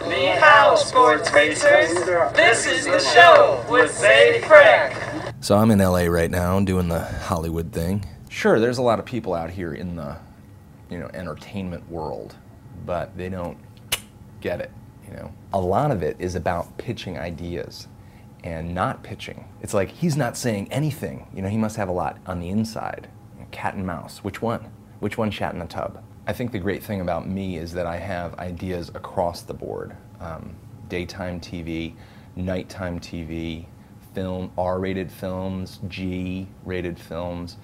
Ni hao, sports racers. This is the show with Zay Freck. So I'm in LA right now doing the Hollywood thing. Sure, there's a lot of people out here in the, entertainment world, but they don't get it, A lot of it is about pitching ideas and not pitching. It's like he's not saying anything. He must have a lot on the inside. Cat and mouse, which one? Which one shat in the tub? I think the great thing about me is that I have ideas across the board. Daytime TV, nighttime TV, film, R-rated films, G-rated films.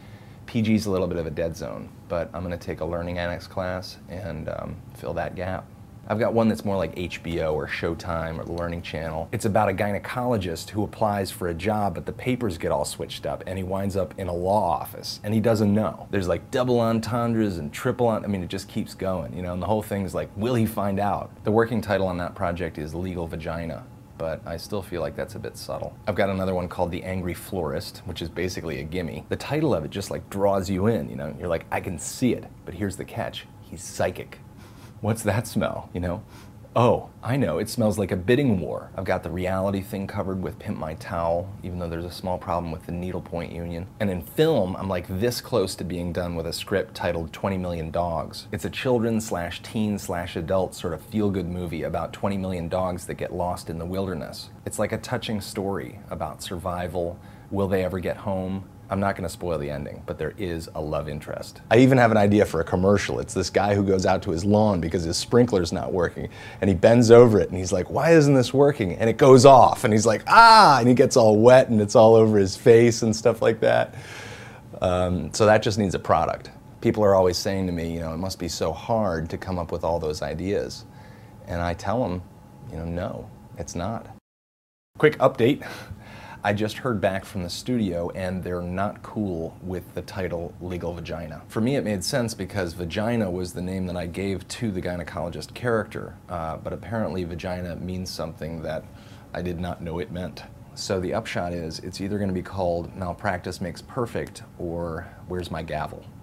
PG's a little bit of a dead zone, but I'm gonna take a Learning Annex class and fill that gap. I've got one that's more like HBO or Showtime or the Learning Channel. It's about a gynecologist who applies for a job, but the papers get all switched up and he winds up in a law office and he doesn't know. There's like double entendres and it just keeps going, and the whole thing's like, will he find out? The working title on that project is Legal Vagina, but I still feel like that's a bit subtle. I've got another one called The Angry Florist, which is basically a gimme. The title of it just like draws you in, You're like, I can see it, but here's the catch. He's psychic. What's that smell, Oh, I know, it smells like a bidding war. I've got the reality thing covered with Pimp My Towel, even though there's a small problem with the needlepoint union. And in film, I'm like this close to being done with a script titled 20 Million Dogs. It's a children/teen/adult sort of feel-good movie about 20 million dogs that get lost in the wilderness. It's like a touching story about survival. Will they ever get home? I'm not going to spoil the ending, but there is a love interest. I even have an idea for a commercial. It's this guy who goes out to his lawn because his sprinkler's not working, and he bends over it and he's like, why isn't this working? And it goes off and he's like, ah, and he gets all wet and it's all over his face and stuff like that. So that just needs a product. People are always saying to me, it must be so hard to come up with all those ideas. And I tell them, no, it's not. Quick update. I just heard back from the studio and they're not cool with the title Legal Vagina. For me it made sense because vagina was the name that I gave to the gynecologist character, but apparently vagina means something that I did not know it meant. So the upshot is it's either going to be called Malpractice Makes Perfect or Where's My Gavel?